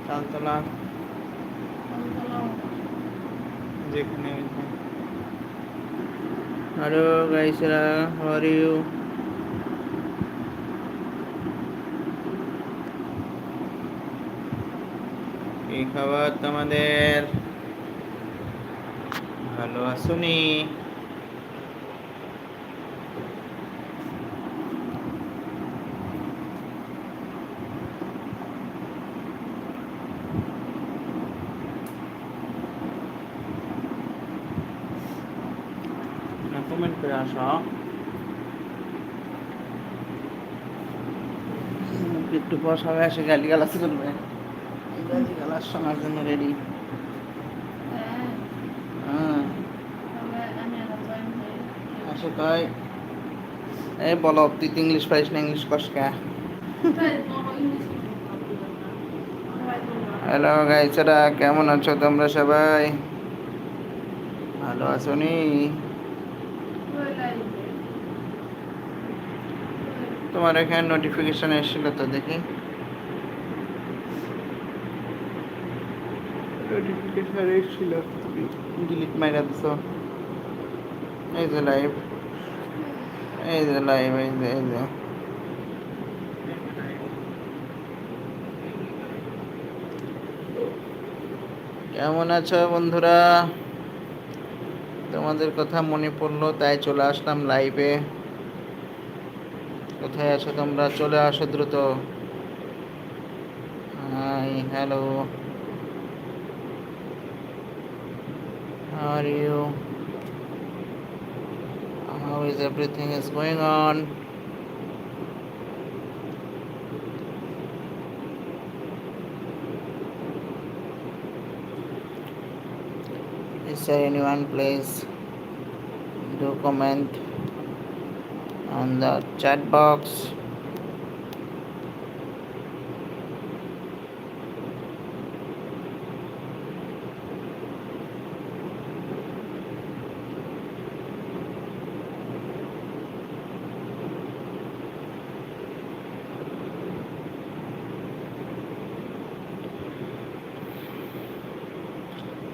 তালতলা যেখানে hello গাইসরা, how are you? কি খবর তোমাদের? ভালো আছুনি? কমেন্ট করে আসো। একটু পর সবাই এসে গালিগালাজ করবে, গালিগালাজ শোনার জন্য রেডি। হ্যাঁ, আসো তাই। এই বলো, তুই তো ইংলিশ পারিস না, ইংলিশ কষকা। হ্যালো গাইসরা, কেমন আছো তোমরা সবাই? ভালো আছো নি? তোমার এখানে নোটিফিকেশন এসেছিল তো, দেখি। নোটিফিকেশন এসেছিল, তুমি ডিলিট মাইরা দিছো। এই যে লাইভ, এই যে লাইভ, এই যে কেমন আছো বন্ধুরা? তোমাদের কথা মনে পড়লো, তাই চলে আসলাম লাইভে। কোথায় আছো তোমরা? চলে আসো দ্রুত। Hi, hello, how are you? How is everything is going on? Is there anyone? Please do comment on the chat box.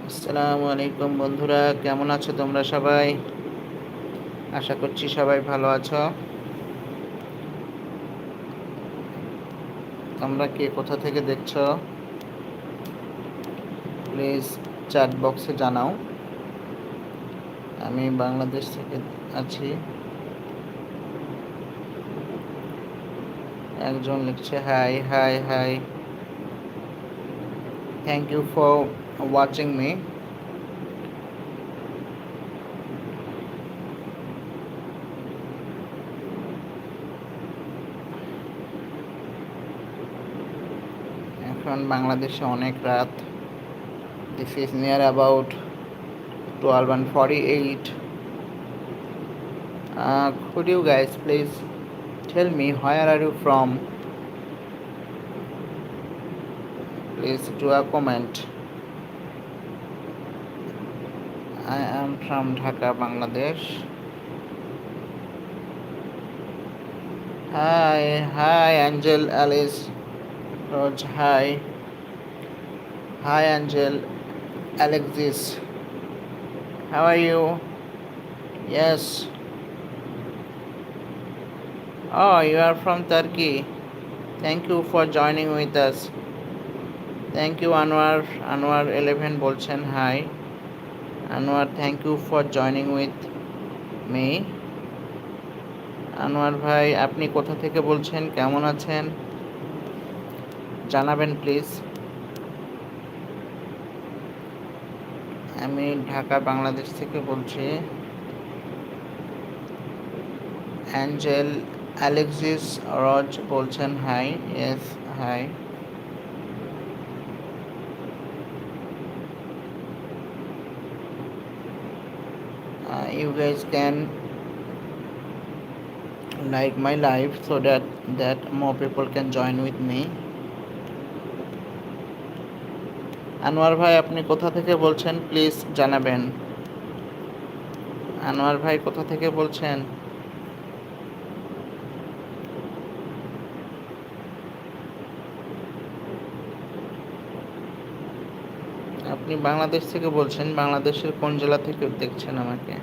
আসসালামু আলাইকুম বন্ধুরা, কেমন আছো তোমরা সবাই? আশা করছি সবাই ভালো আছো। তোমরা কে কোথা থেকে দেখছো প্লিজ চ্যাট বক্সে জানাও। আমি বাংলাদেশ থেকে আছি। একজন লিখছে hi hi hi, thank you for watching me. এখন বাংলাদেশে অনেক রাত। This is near about 12:48. Could you guys please tell me where are you from? Please do a comment. I am from Dhaka, Bangladesh. Hi Angel, Alice, Roj, hi Angel, Alexis, how are you? Yes. Oh, you are from Turkey. Thank you for joining with us. Thank you Anwar 11 বলছেন hi. Anwar, thank you for joining with me. Anwar ভাই, আপনি কোথা থেকে বলছেন, কেমন আছেন জানাবেন please. আমি ঢাকা, বাংলাদেশ থেকে বলছি। অ্যাঞ্জেল, অ্যালেক্সিস, রজ বলছেন hi. Yes, hi. You guys can like my live so that more people can join with me. Anwar ভাই, আপনি কোথা থেকে বলছেন প্লিজ জানাবেন। আনোয়ার ভাই কোথা থেকে বলছেন? আপনি বাংলাদেশ থেকে বলছেন, বাংলাদেশের কোন জেলা থেকে দেখছেন আমাকে?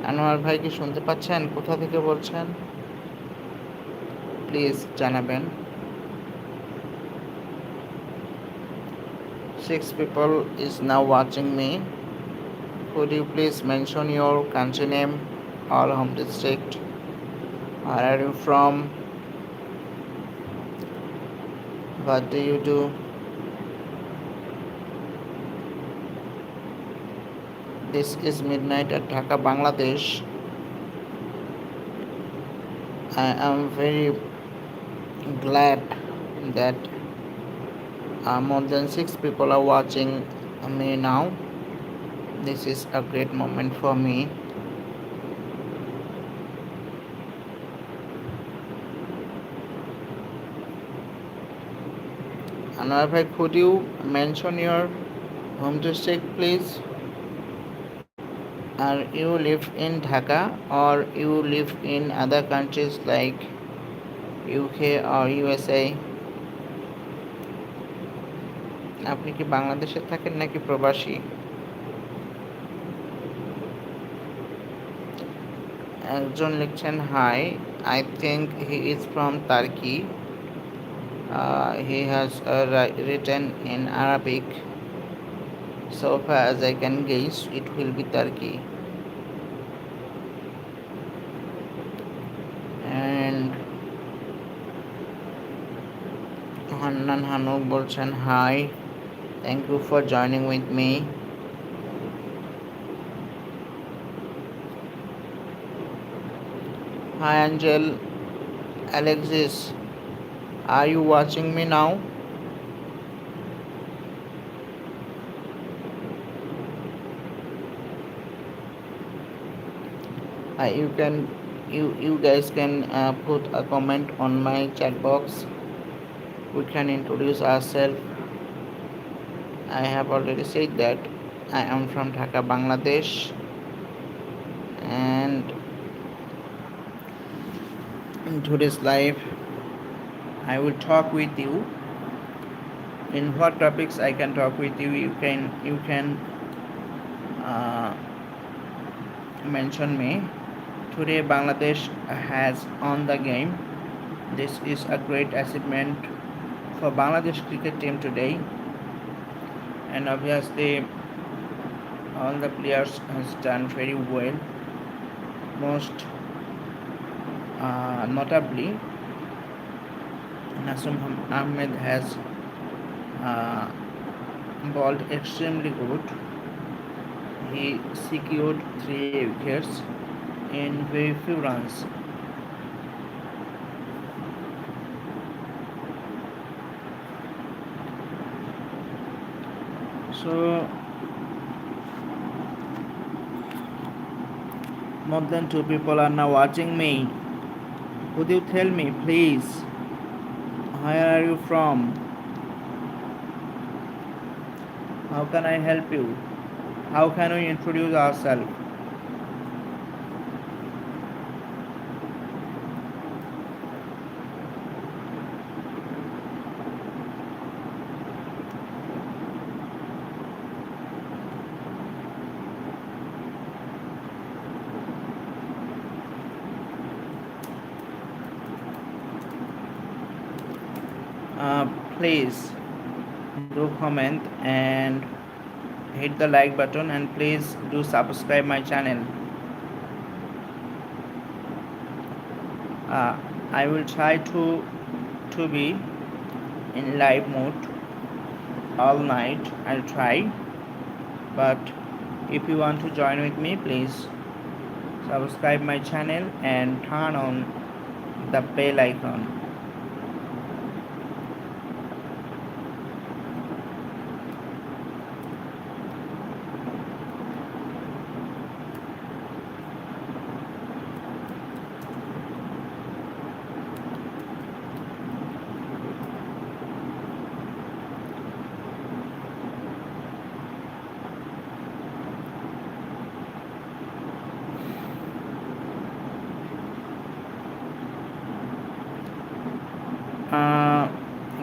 আনোয়ার ভাই কি শুনতে পাচ্ছেন? কোথা থেকে বলছেন প্লিজ জানাবেন। 6 people is now watching me. Could you please mention your country name or home district? Where are you from? What do you do? This is midnight at Dhaka, Bangladesh. I am very glad that more than 6 people are watching me now. This is a great moment for me. Anwar bhai, could you mention your home district please? Are you live in Dhaka or you live in other countries like UK or USA? আপনি কি বাংলাদেশে থাকেন নাকি প্রবাসী? একজন লিখছেন high, I think he is from Turkey. He has written in Arabic. So far as I can guess, it will be Turkey. And Hannan Hanuk বলছেন high, thank you for joining with me. Hi Angel, Alexis, are you watching me now? You guys can put a comment on my chat box. We can introduce ourselves. I have already said that I am from Dhaka, Bangladesh, and in today's live I will talk with you. In what topics I can talk with you, you can mention me. Today Bangladesh has won the game. This is a great achievement for Bangladesh cricket team today, and obviously all the players has done very well. Most notably Nasum Ahmed has bowled extremely good. He secured 3 wickets in very few runs. So more than 2 people are now watching me. Could you tell me please, where are you from? How can I help you? How can we introduce ourselves? Please do comment and hit the like button, and please do subscribe my channel. I will try to be in live mode all night. I'll try, but if you want to join with me, please subscribe my channel and turn on the bell icon.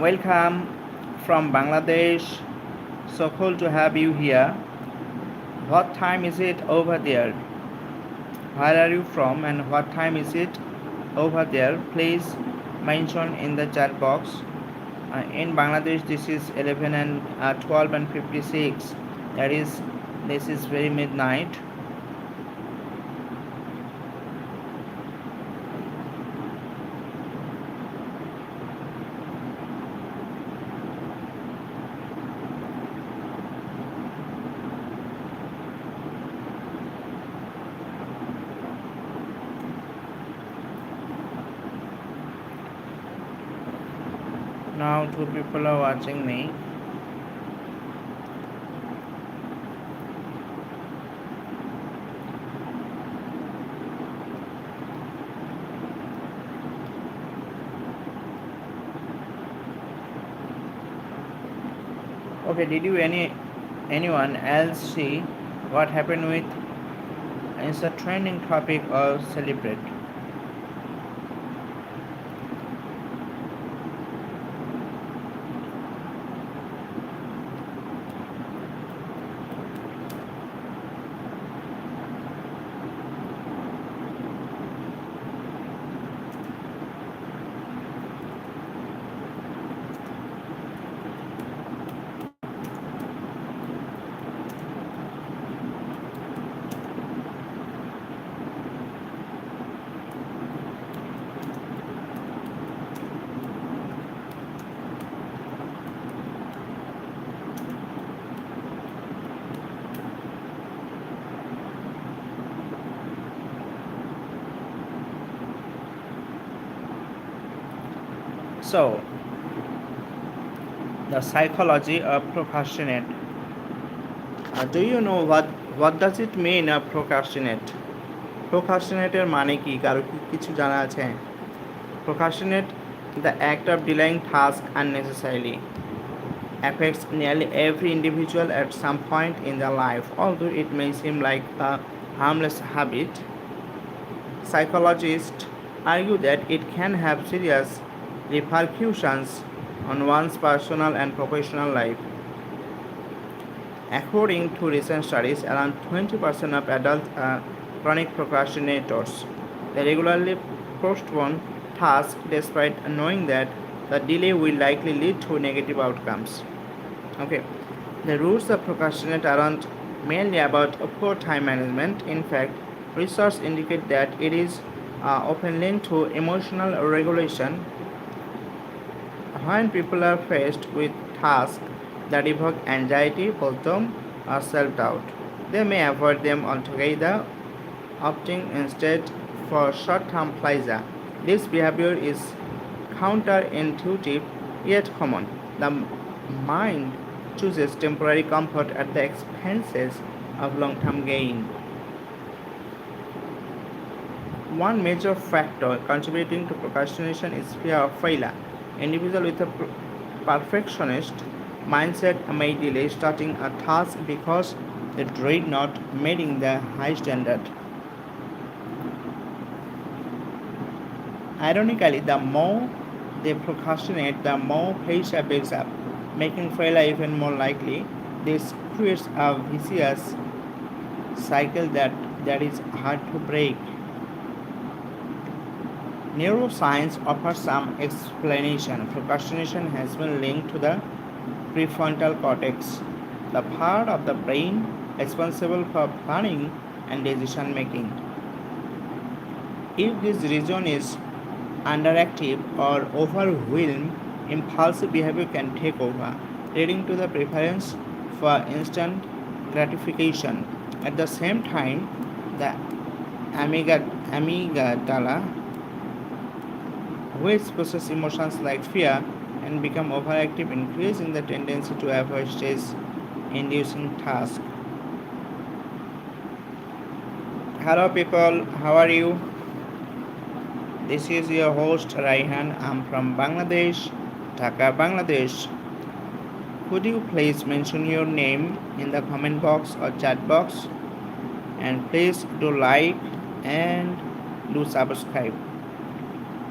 Welcome from Bangladesh. So cool to have you here. What time is it over there? Where are you from and what time is it over there? Please mention in the chat box. In Bangladesh, this is 11 and 12 and 56. That is, this is very midnight. Now two people are watching me. Okay, did you anyone else see what happened with it's a trending topic or celebrate? So, the psychology of procrastinate. Do you know what does it mean procrastinate? Procrastinator মানে কি কারো কি কিছু জানা আছে? Procrastinate, the act of delaying task unnecessarily, affects nearly every individual at some point in their life. Although it may seem like a harmless habit, psychologists argue that it can have serious repercussions on one's personal and professional life. According to recent studies, around 20% of adult chronic procrastinators they regularly postpone tasks despite knowing that the delay will likely lead to negative outcomes. Okay, the roots of procrastinate aren't mainly about poor time management. In fact, research indicate that it is often linked to emotional regulation. When people are faced with tasks that evoke anxiety, boredom, or self doubt, they may avoid them altogether, opting instead for short term pleasure. This behavior is counterintuitive yet common. The mind chooses temporary comfort at the expenses of long term gain. One major factor contributing to procrastination is fear of failure. Individuals with a perfectionist mindset may delay starting a task because they dread not meeting the high standard. Ironically, the more they procrastinate, the more pressure builds up, making failure even more likely. This creates a vicious cycle that is hard to break. Neuroscience offers some explanation. Procrastination has been linked to the prefrontal cortex, the part of the brain responsible for planning and decision making. If this region is underactive or overwhelmed, impulsive behavior can take over, leading to the preference for instant gratification. At the same time, the amygdala, which process emotions like fear, and become overactive, increasing the tendency to avoid stress-inducing tasks. Hello, people. How are you? This is your host Raihan. I'm from Bangladesh, Dhaka, Bangladesh. Could you please mention your name in the comment box or chat box? And please do like and do subscribe.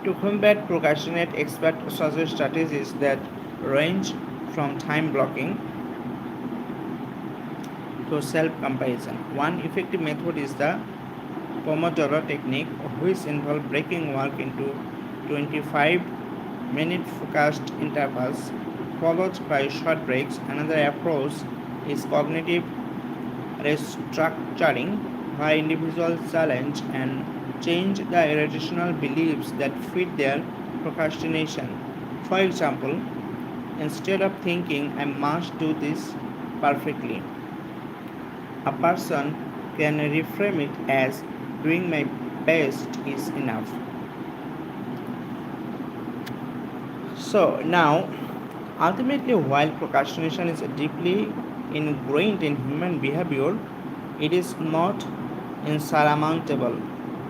To combat procrastinate, experts suggest strategies that range from time blocking to self-comparison. One effective method is the Pomodoro technique, which involves breaking work into 25-minute focused intervals followed by short breaks. Another approach is cognitive restructuring, where individuals challenge and change the irrational beliefs that feed their procrastination. For example, instead of thinking I must do this perfectly, a person can reframe it as doing my best is enough. So now, ultimately, while procrastination is deeply ingrained in human behavior, it is not insurmountable.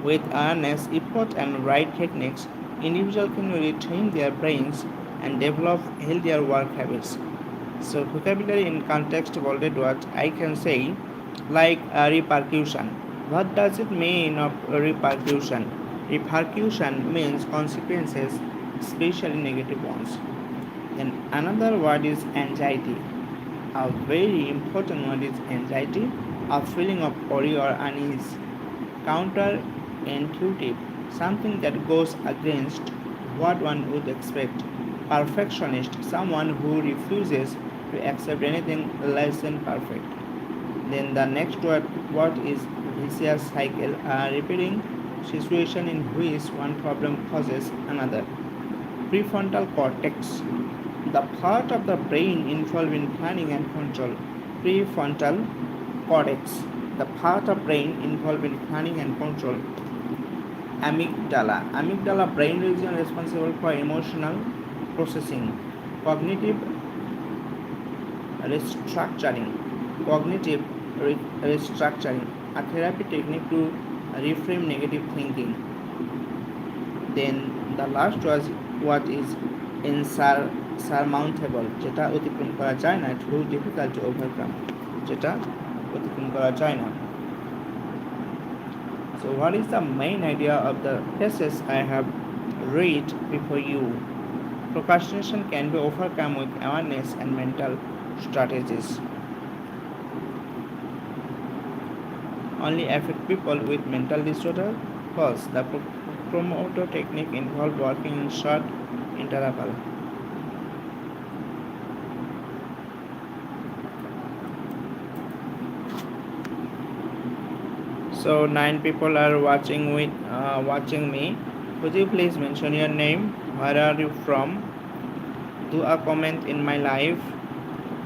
With awareness, effort, and right techniques, individuals can retrain their brains and develop healthier work habits. So, vocabulary in context bolded what I can say, like repercussion. What does it mean of repercussion? Repercussion means consequences, especially negative ones. Then another word is anxiety. A very important word is anxiety, a feeling of worry or unease. Counterintuitive, something that goes against what one would expect. Perfectionist, someone who refuses to accept anything less than perfect. Then the next word, what is vicious cycle, a repeating situation in which one problem causes another. Prefrontal cortex, the part of the brain involved in planning and control. Prefrontal cortex, the part of brain involved in planning and control. Amygdala, amygdala brain region responsible for emotional processing. Cognitive restructuring, cognitive restructuring, a therapy technique to reframe negative thinking. Then the last was what is insurmountable, যেটা অতিক্রম করা যায় না, too difficult to overcome, যেটা অতিক্রম করা যায় না. So what is the main idea of the passage I have read before you? Procrastination can be overcome with awareness and mental strategies. Only affect people with mental disorder. First, the Pomodoro technique involves working in short interval. So 9 people are watching me. Could you please mention your name? Where are you from? Do a comment in my live,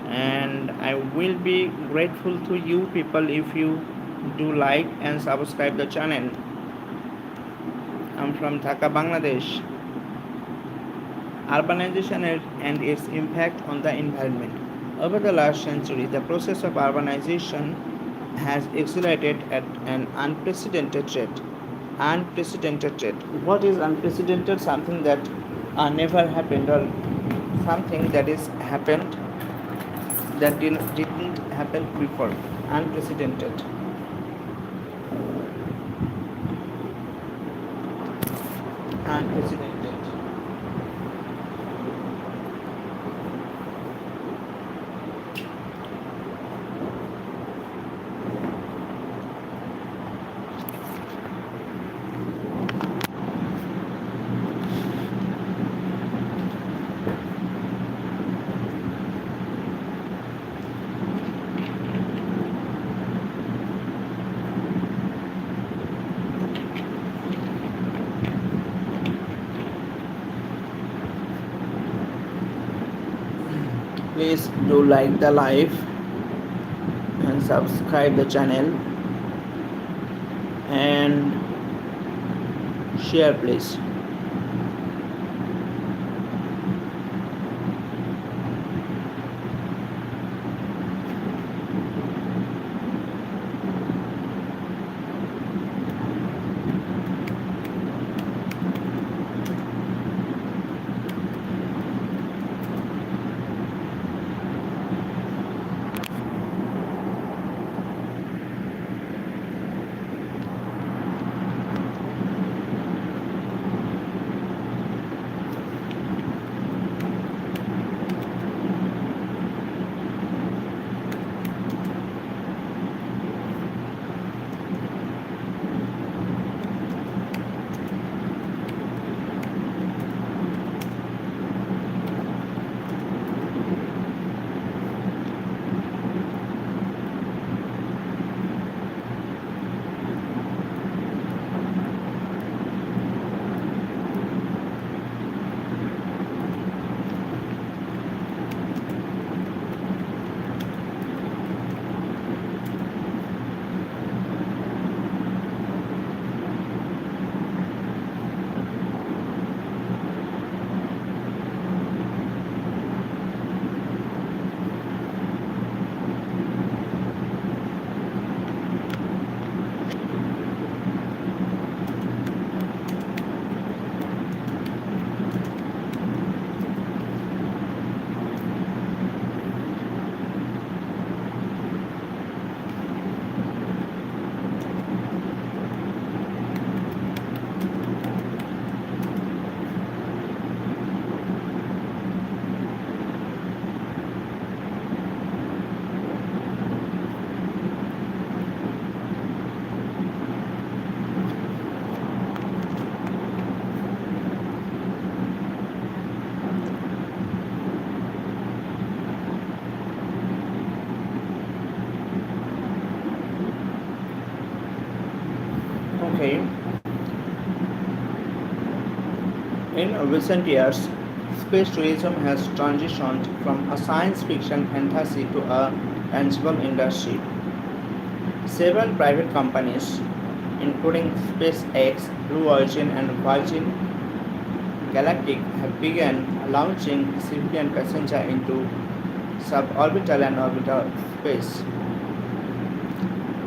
and I will be grateful to you people if you do like and subscribe the channel. I'm from Dhaka, Bangladesh. Urbanization and its impact on the environment. Over the last century, the process of urbanization has accelerated at an unprecedented rate. Unprecedented rate. What is unprecedented? Something that never happened, or something that is happened that didn't happen before. Unprecedented. Unprecedented. Please do like the live and subscribe the channel and share please. Okay, in recent years, space tourism has transitioned from a science fiction fantasy to a tangible industry. Several private companies, including SpaceX, Blue Origin, and Virgin Galactic, have begun launching civilian passenger into suborbital and orbital space.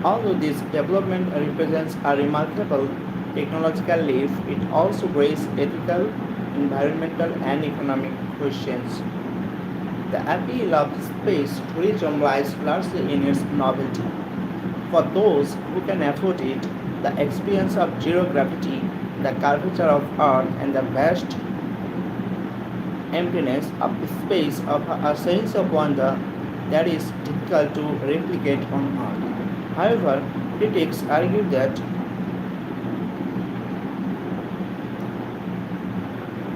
Although this development represents a remarkable technological leap, it also raises ethical, environmental, and economic questions. The appeal of space tourism lies largely in its novelty. For those who can afford it, the experience of zero gravity, the curvature of Earth, and the vast emptiness of space offer a sense of wonder that is difficult to replicate on Earth. However, critics argue that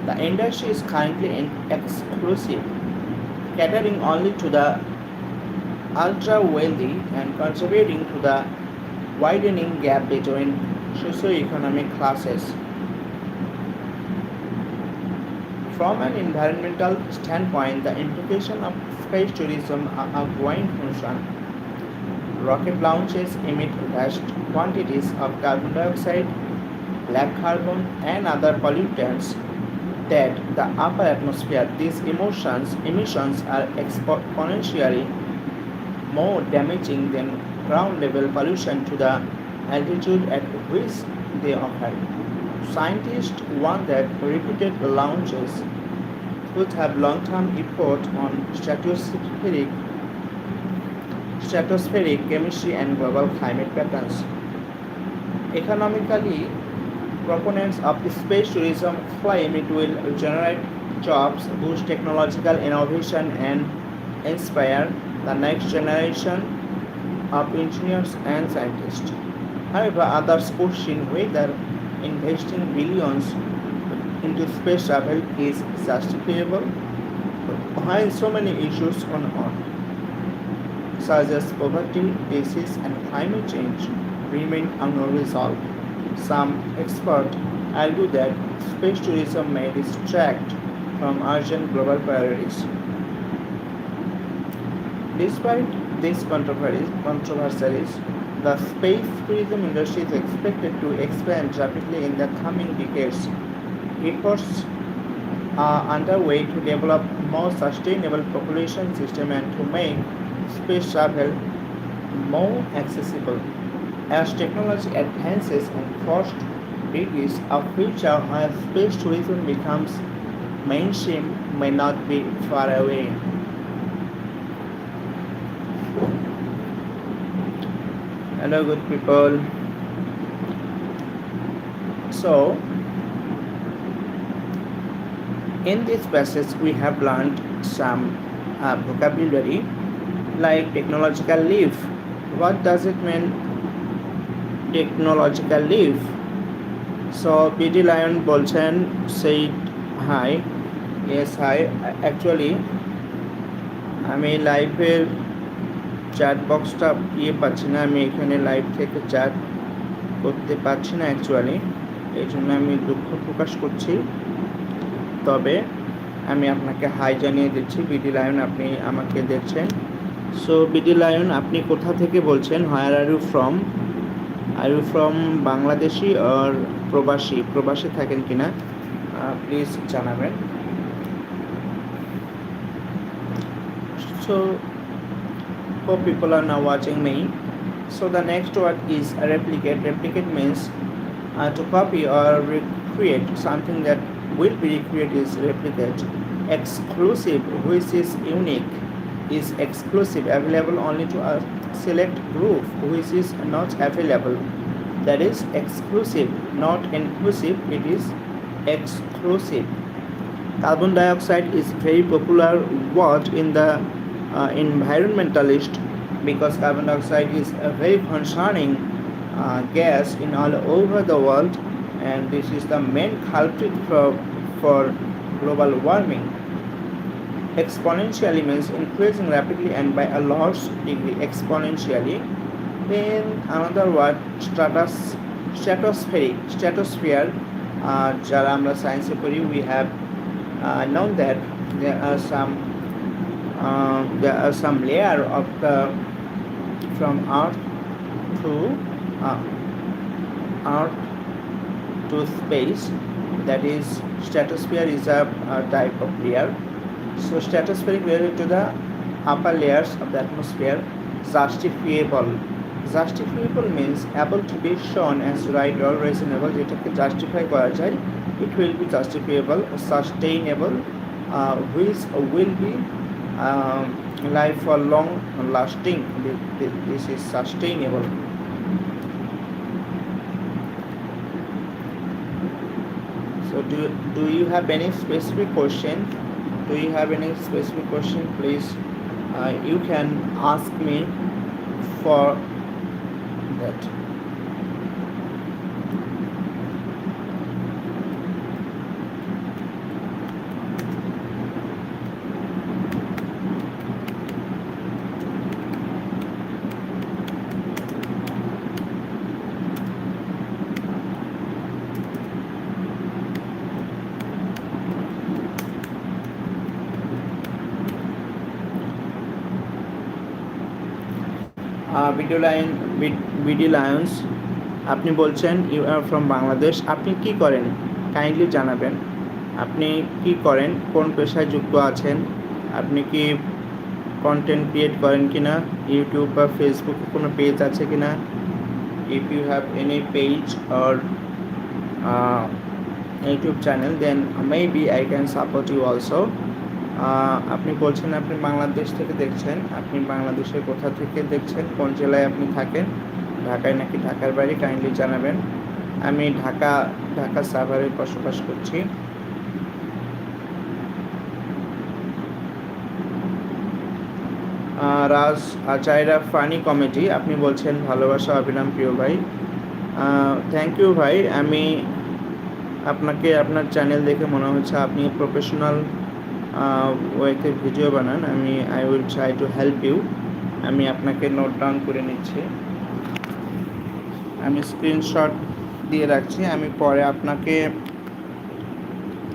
the industry is currently exclusive, catering only to the ultra wealthy and contributing to the widening gap between socio-economic classes. From an environmental standpoint, the implications of space tourism are a growing concern. Rocket launches emit vast quantities of carbon dioxide, black carbon, and other pollutants that the upper atmosphere. These emissions are exponentially more damaging than ground level pollution to the altitude at which they occur. Scientists warn that repeated launches could have long-term effect on stratospheric chemistry and global climate patterns. Economically, proponents of space tourism claim it will generate jobs, boost technological innovation, and inspire the next generation of engineers and scientists. However, others question whether investing billions into space travel is justifiable while so many issues on Earth, such as poverty, disease, and climate change, remain unresolved. Some experts argue that space tourism may distract from urgent global priorities. Despite these controversies, the space tourism industry is expected to expand rapidly in the coming decades. Efforts are underway to develop more sustainable propulsion system and to make space travel more accessible. As technology advances and forests a future where space tourism becomes mainstream may not be far away. Hello, good people. So, in this passage, we have learned some vocabulary like technological leap. What does it mean, technological leap? So, BD Lion বলছেন said hi. Yes, hi. Actually, আমি লাইভের chat বক্সটা পাচ্ছি না, আমি এখানে live থেকে chat করতে পারছি না অ্যাকচুয়ালি, এই জন্য আমি দুঃখ প্রকাশ করছি। তবে আমি আপনাকে হাই জানিয়ে দিচ্ছি। বিডি লায়ন, আপনি আমাকে দেখছেন। সো বিডি লায়ন, আপনি কোথা থেকে বলছেন? Where are you from? Are you from Bangladeshi আর প্রবাসী থাকেন কিনা প্লিজ জানাবেন। So hope people are now watching me. So the next word is replicate. Replicate means to copy or recreate something that will be recreated is replicate. Exclusive, which is unique, is exclusive, available only to a select group, which is not available. That is exclusive, not inclusive, it is exclusive. Carbon dioxide is very popular word in the environmentalist because carbon dioxide is a very concerning gas in all over the world, and this is the main culprit for global warming. Exponentially means increasing rapidly and by a large degree exponentially. Then another word, stratosphere, যারা আমরা সায়েন্সে পড়ি, we have known that there are some layer of the from earth to uh, earth to space, that is stratosphere is a type of layer. So stratospheric related to the upper layers of the atmosphere. Justifiable means able to be shown as right or reasonable, যেটাকে justify করা যায়, it will be justifiable. Sustainable, will be life for long lasting, this is sustainable. So do you have any specific question? Please you can ask me for that. BD Lions, আপনি বলছেন you are from Bangladesh. আপনি কি করেন kindly জানাবেন। আপনি কি করেন, কোন পেশায় যুক্ত আছেন, আপনি কি কন্টেন্ট ক্রিয়েট করেন কিনা, ইউটিউব বা ফেসবুকে কোনো পেজ আছে কিনা, if you have any page or YouTube channel, then maybe I can support you also. আপনি বলছেন আপনি বাংলাদেশ থেকে দেখছেন, আপনি বাংলাদেশের কোথা থেকে দেখছেন, কোন জেলায় আপনি থাকেন, ঢাকায় নাকি ঢাকার বাইরে, কাইন্ডলি জানাবেন। আমি ঢাকা সাভারে বসবাস করছি। রাজ আচাইরা ফানি কমেডি, আপনি বলছেন ভালোবাসা অবিরাম প্রিয় ভাই। থ্যাংক ইউ ভাই। আমি আপনাকে আপনার চ্যানেল দেখে মনে হচ্ছে আপনি প্রফেশনাল ওয়েতে ভিডিও বানান। I will try to help you. আমি আপনাকে নোট ডাউন করে নিচ্ছি, আমি স্ক্রিনশট দিয়ে রাখছি। আমি পরে আপনাকে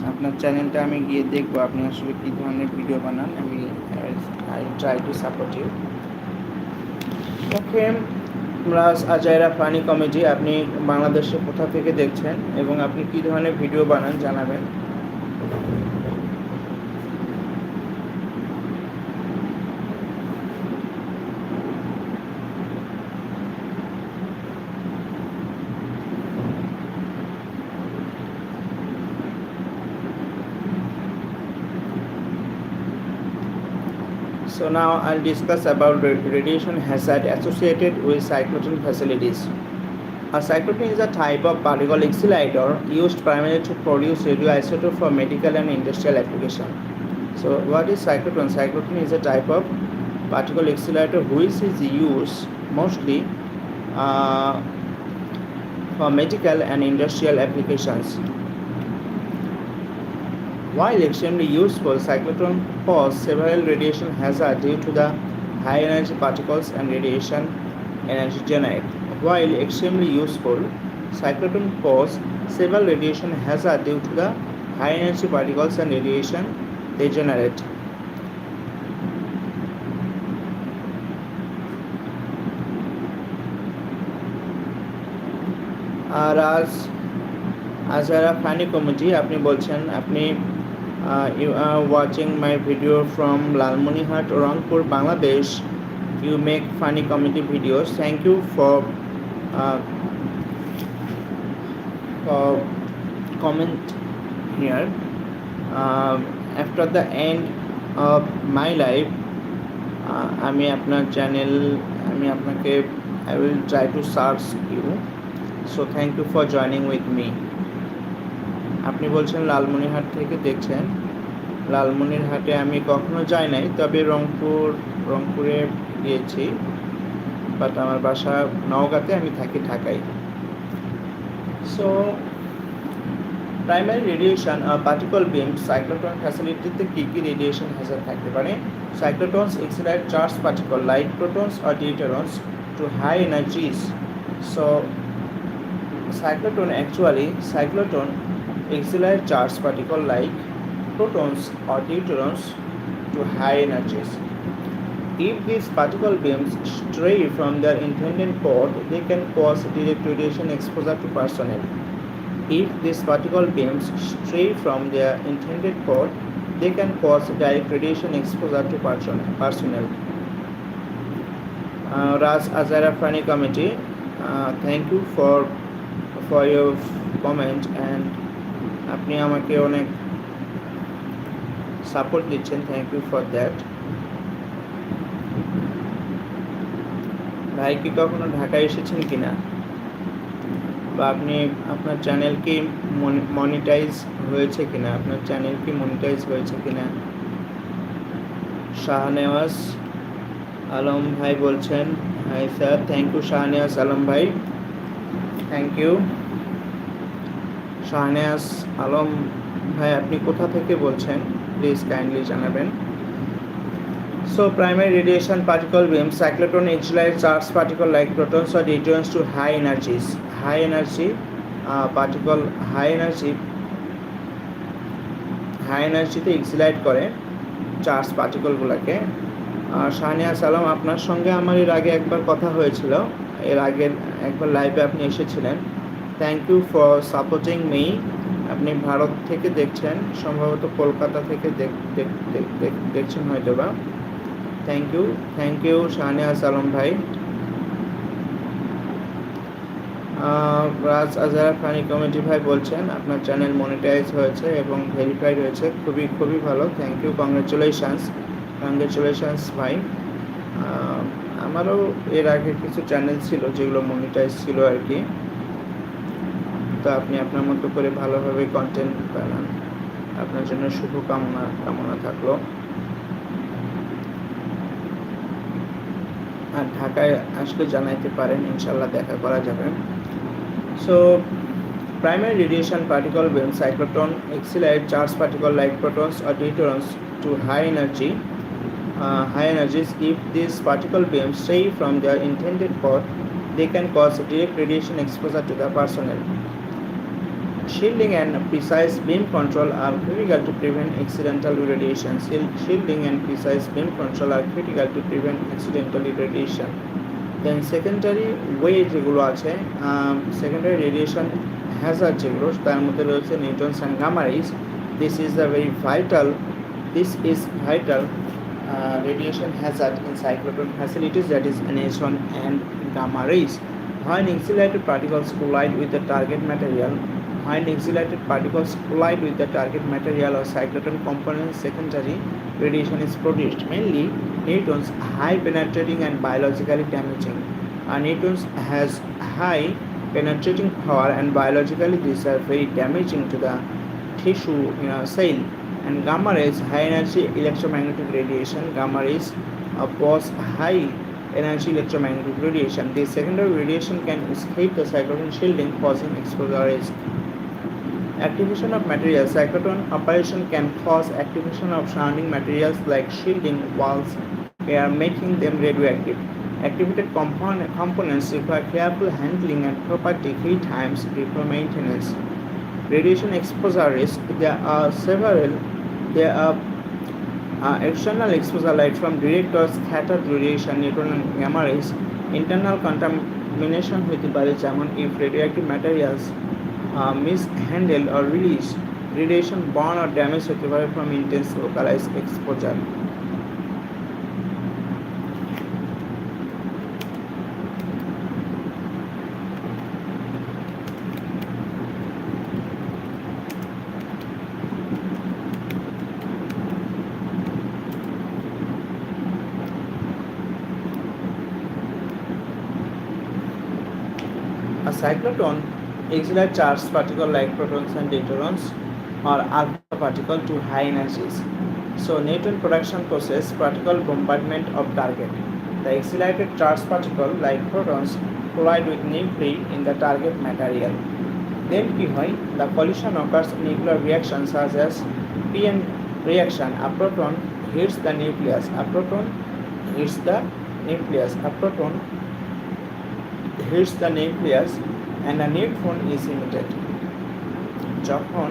আপনার চ্যানেলটা আমি গিয়ে দেখবো আপনি আসলে কী ধরনের ভিডিও বানান। I try to support you. Okay, Raj আজাইরা ফানি কমেডি, আপনি বাংলাদেশে কোথা থেকে দেখছেন এবং আপনি কী ধরনের ভিডিও বানান জানাবেন। So now I'll discuss about radiation hazard associated with cyclotron facilities. A cyclotron is a type of particle accelerator used primarily to produce radioisotope for medical and industrial application. So what is cyclotron? Cyclotron is a type of particle accelerator which is used mostly for medical and industrial applications. While extremely useful, cyclotron pose several radiation hazards due to the high energy particles and radiation energy generated. While extremely useful, cyclotron pose several radiation hazards due to the high energy particles and radiation they generate. Raj আজারা funny comedy, আপনি বলছেন আপনি you are watching my video from Lalmonihart, Rangpur, Bangladesh. You make funny comedy videos. Thank you for comment here. After the end of my life, আমি আপনার channel I will try to search you. So thank you for joining with me. আপনি বলছেন লালমনিরহাট থেকে দেখছেন। লালমনিরহাটে আমি কখনো যাই নাই, তবে রংপুরে গিয়েছি, বাট আমার বাসা নওগাঁতে, আমি থাকি ঢাকায়। So primary radiation particle beam cyclotron ফ্যাসিলিটিতে কী কী রেডিয়েশন হ্যাজার্ড থাকতে পারে? Cyclotrons accelerate charge particle like protons or deuterons to high energies. So cyclotron accelerate charged particles like protons or deuterons to high energies. If these particle beams stray from their intended path, they can cause direct radiation exposure to personnel. If these particle beams stray from their intended path, they can cause direct radiation exposure to personnel. Raj Azara Funny Committee, thank you for your comment and আপনি আমাকে অনেক support দিচ্ছেন, thank you for that. ভাই কি কখনো ঢাকায় এসেছেন কিনা, বা আপনি আপনার চ্যানেল কি মনিটাইজ হয়েছে কিনা, আপনার চ্যানেল কি মনিটাইজ হয়েছে কিনা? শাহনেওয়াজ আলম ভাই বলছেন, hi sir, thank you Shahnewaz Alam ভাই, থ্যাংক ইউ। শাহনেওয়াজ আলম ভাই আপনি কোথা থেকে বলছেন প্লিজ কাইন্ডলি জানাবেন। So primary radiation particle beams cyclotron accelerate charged particle like protons or deuterons to high energies. High energy তে এক্সিলাইট করে চার্জ পার্টিকলগুলোকে। শাহনিয়াজ আলম, আপনার সঙ্গে আমার এর আগে একবার কথা হয়েছিল, এর আগে একবার লাইভে আপনি এসেছিলেন। Thank you for supporting me. আপনি ভারত থেকে দেখছেন, সম্ভবত কলকাতা থেকে দেখছেন হয়তো বা। থ্যাংক ইউ শাহনিয়াজ আলম ভাই। রাজ আজারা ফানি কমিটি ভাই বলছেন আপনার চ্যানেল মনিটাইজ হয়েছে এবং ভেরিফাইড হয়েছে, খুবই ভালো, থ্যাংক ইউ, কংগ্রেচুলেশনস ভাই। আমারও এর আগে কিছু চ্যানেল ছিল যেগুলো মনিটাইজ ছিল আর কি, তো আপনি আপনার মতো করে ভালোভাবে কন্টেন্ট বানান, আপনার জন্য কামনা থাকলো। আর ঢাকায় আসলে জানাইতে পারেন, ইনশাল্লাহ দেখা করা যাবে। So primary radiation particle beams cyclotron accelerate charged particle like protons or deuterons to high energies. If these particle beams stray from their intended path, they can cause direct radiation exposure to the personnel. Shielding and precise beam control are critical to prevent accidental irradiation. Shielding and precise beam control are critical to prevent accidental irradiation. Then secondary way যেগুলো আছে, secondary radiation hazard যেগুলো, তার মধ্যে রয়েছে neutrons and gamma rays. This is vital radiation hazard in cyclotron facilities, that is NH1 and gamma rays. When insulated particles collide with the target material or cyclotron component, secondary radiation is produced, mainly neutrons, high penetrating and biologically damaging. Neutrons has high penetrating power and biologically these are very damaging to the tissue cell. And gamma rays, high energy electromagnetic radiation. Gamma rays pose high energy electromagnetic radiation. This secondary radiation can escape the cyclotron shielding, causing exposure risk. Activation of materials. Cyclotron operation can cause activation of surrounding materials like shielding walls, air, making them radioactive. Activated components require careful handling and proper decay times before maintenance. Radiation exposure risk. There are external exposure light from direct or scattered radiation, neutron and gamma rays. Internal contamination হতে পারে, যেমন if radioactive materials mishandled or released, radiation burn or damage হতে পারে from intense localized exposure. A cyclotron accelerates charged particles like protons and deuterons or alpha particle to high energies. So neutron production process, particle bombardment of target. The accelerated charged particle like protons collide with nuclei in the target material. Then the collision occurs in nuclear reactions such as PN reaction. A proton hits the nucleus. A proton hits the nucleus and a neutron is emitted. যখন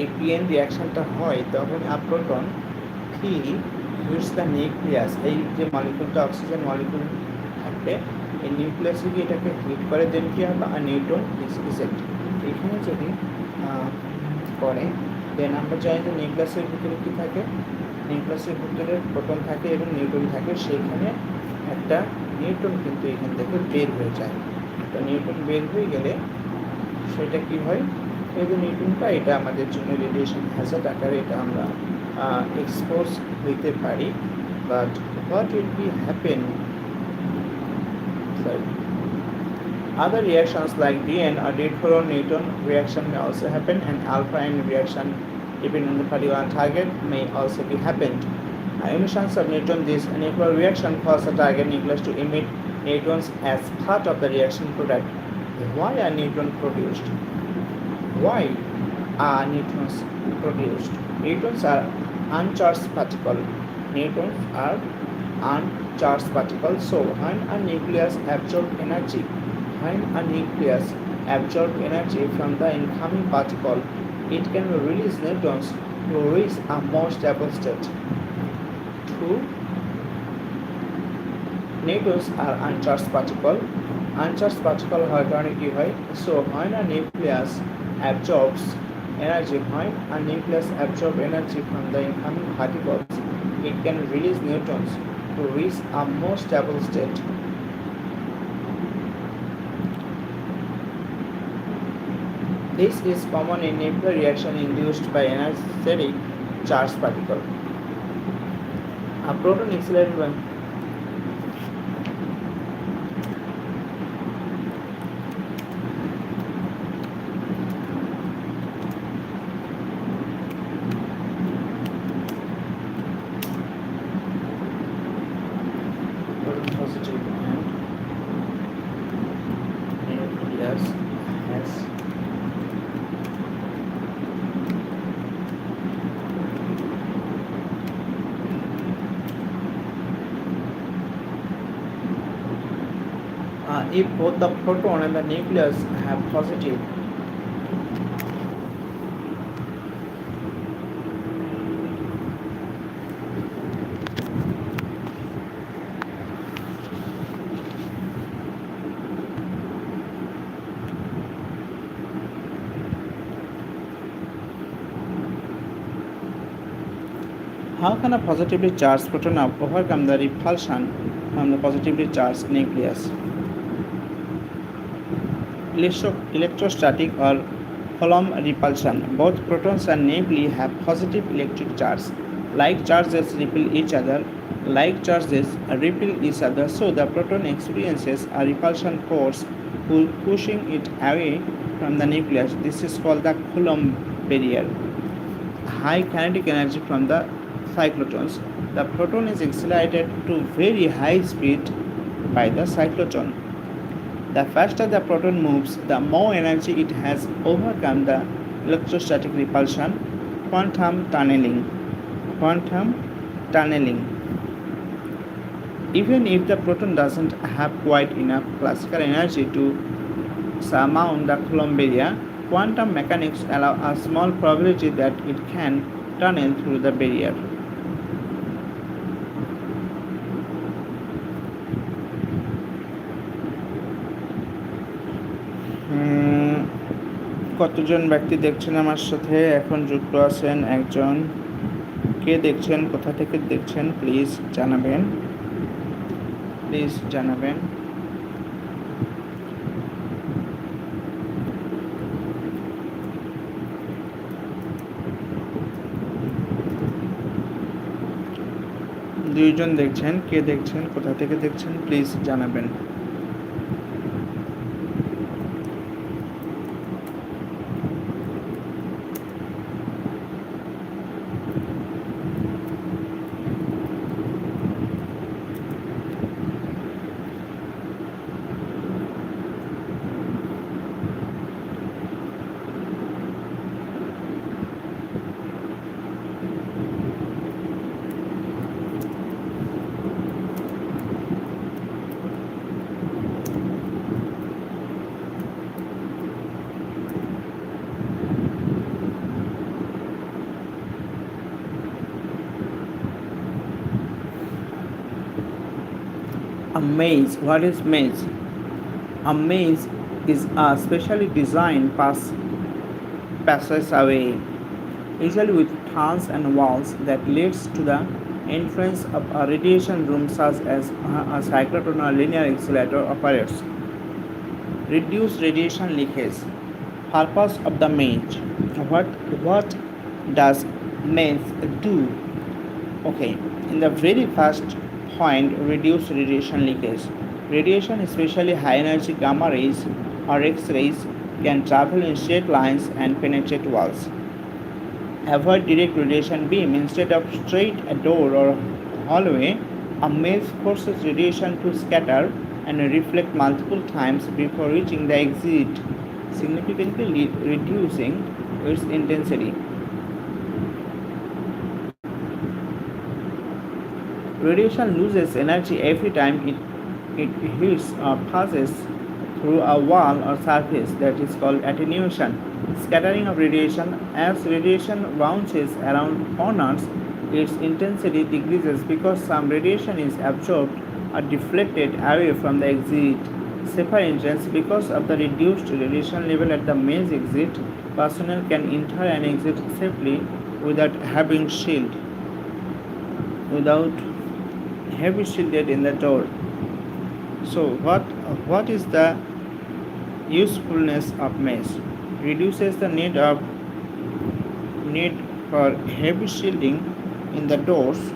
এই PN রিয়াকশনটা হয় তখন a proton he hits the nucleus, এই যে মলিকুলটা oxygen molecule থাকবে এই নিউক্লিয়াসে গিয়ে এটাকে হিট করে, দেন কি হবে a neutron is eject। এখানে যদি করে দেন আমরা জানি যে নিউক্লিয়াসের ভিতরে কি থাকে, নিউক্লিয়াসের ভিতরে প্রোটন থাকে এবং নিউট্রন থাকে, সেইখানে একটা নিউট্রন কিন্তু এখান থেকে বের হয়ে যায়। তো নিউট্রন বের হয়ে গেলে সেটা কি হয়, এই যে নিউট্রনটা এটা আমাদের জন্য রেডিয়েশন হ্যাজার্ড আকারে এটা আমরা এক্সপোজ হইতে পারি। But what will be happen, sorry, other reactions like DN or dead-for neutron reaction may also happen, and alpha N reaction depending on the particular target may also be happened. Emissions of neutron, this nuclear reaction cause the target nucleus to emit neutrons as part of the reaction product. Why are neutrons produced? Why are neutrons produced? Neutrons are uncharged particles. Neutrons are uncharged particles. So when a nucleus absorbs energy, from the incoming particle, it can release neutrons to reach a more stable state. Two neutrons are uncharged particle. Uncharged particle হয় কারণে কি হয়? So when a nucleus absorbs energy, from the incoming particles, it can release neutrons to reach a more stable state. This is common in nuclear reaction induced by energetic charged particle. A proton accelerated by positive and nucleus has if both the proton and the nucleus have positive How can a positively charged proton overcome the repulsion from the positively charged nucleus? Electrostatic or Coulomb repulsion. Both protons and nuclei have positive electric charge. Like charges repel each other, so the proton experiences a repulsion force pushing it away from the nucleus. This is called the Coulomb barrier. High kinetic energy from the cyclotrons. The proton is accelerated to very high speed by the cyclotron. The faster the proton moves, the more energy it has overcome the electrostatic repulsion. Quantum tunneling. Even if the proton doesn't have quite enough classical energy to surmount the Coulomb barrier, quantum mechanics allow a small probability that it can tunnel through the barrier. কতজন ব্যক্তি দেখছেন আমার সাথে এখন যুক্ত আছেন? একজন। কে দেখছেন, কোথা থেকে দেখছেন প্লিজ জানাবেন। দুইজন দেখছেন, কে দেখছেন, কোথা থেকে দেখছেন প্লিজ জানাবেন। A maze. What is maze? A maze is a specially designed passageway, usually with tunnels and walls, that leads to the entrance of a radiation room such as a cyclotron or linear accelerator operates. Reduce radiation leakage. Purpose of the maze. What does maze do? Okay, in the very first point, reduce radiation leakage. Radiation, especially high energy gamma rays or X rays, can travel in straight lines and penetrate walls. Avoid direct radiation beam. Instead of straight a door or hallway, a maze forces radiation to scatter and reflect multiple times before reaching the exit, significantly reducing its intensity. Radiation loses energy every time it hits or passes through a wall or surface, that is called attenuation. Scattering of radiation. As radiation bounces around corners, its intensity decreases because some radiation is absorbed or deflected away from the exit. Safer entrance. Because of the reduced radiation level at the maze exit, personnel can enter and exit safely without having shield, without heavy shielded in the door. So what is the usefulness of maze? Reduces the need for heavy shielding in the doors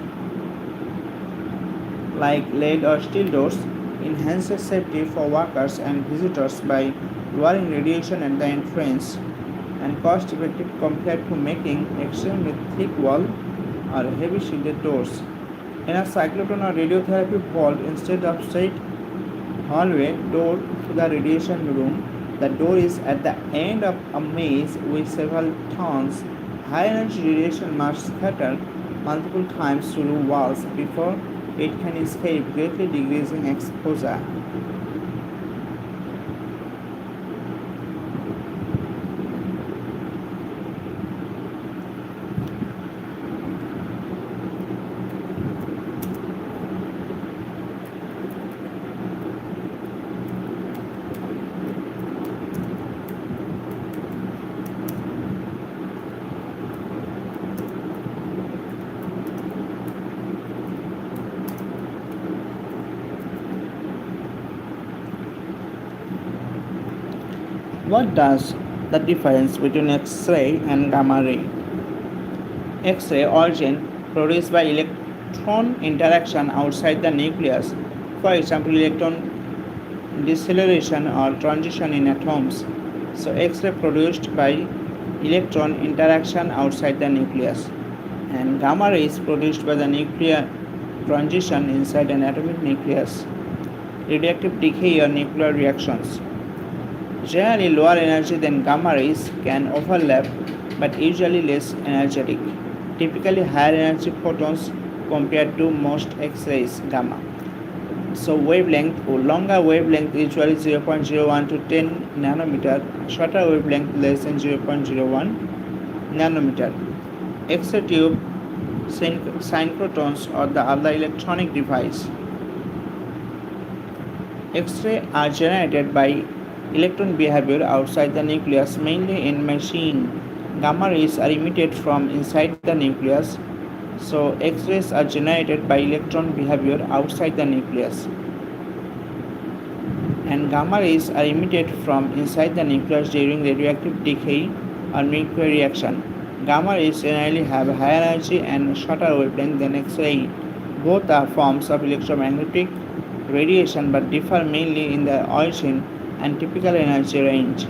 like lead or steel doors, enhances safety for workers and visitors by lowering radiation at the entrance, and cost effective compared to making extremely thick wall or heavy shielded doors. In a cyclotron or radiotherapy vault, instead of straight hallway door to the radiation room, the door is at the end of a maze with several tons. High energy radiation must scatter multiple times through walls before it can escape, greatly decreasing exposure. What does the difference between X-ray and gamma ray? X-ray origin produced by electron interaction outside the nucleus, for example, electron deceleration or transition in atoms. So X-ray produced by electron interaction outside the nucleus, and gamma ray is produced by the nuclear transition inside an atomic nucleus. Radioactive decay or nuclear reactions. Generally lower energy than gamma rays, can overlap but usually less energetic. Typically higher energy photons compared to most X-rays gamma. So wavelength, longer wavelength usually 0.01 to 10 nanometer, shorter wavelength less than 0.01 nanometer. X-ray tube, synchrotrons or the other electronic device. X-ray are generated by electron behavior outside the nucleus, mainly in machine. Gamma rays are emitted from inside the nucleus. So X-rays are generated by electron behavior outside the nucleus, and gamma rays are emitted from inside the nucleus during radioactive decay or nuclear reaction. Gamma rays generally have higher energy and shorter wavelength than X-ray. Both are forms of electromagnetic radiation but differ mainly in their origin and typical energy range.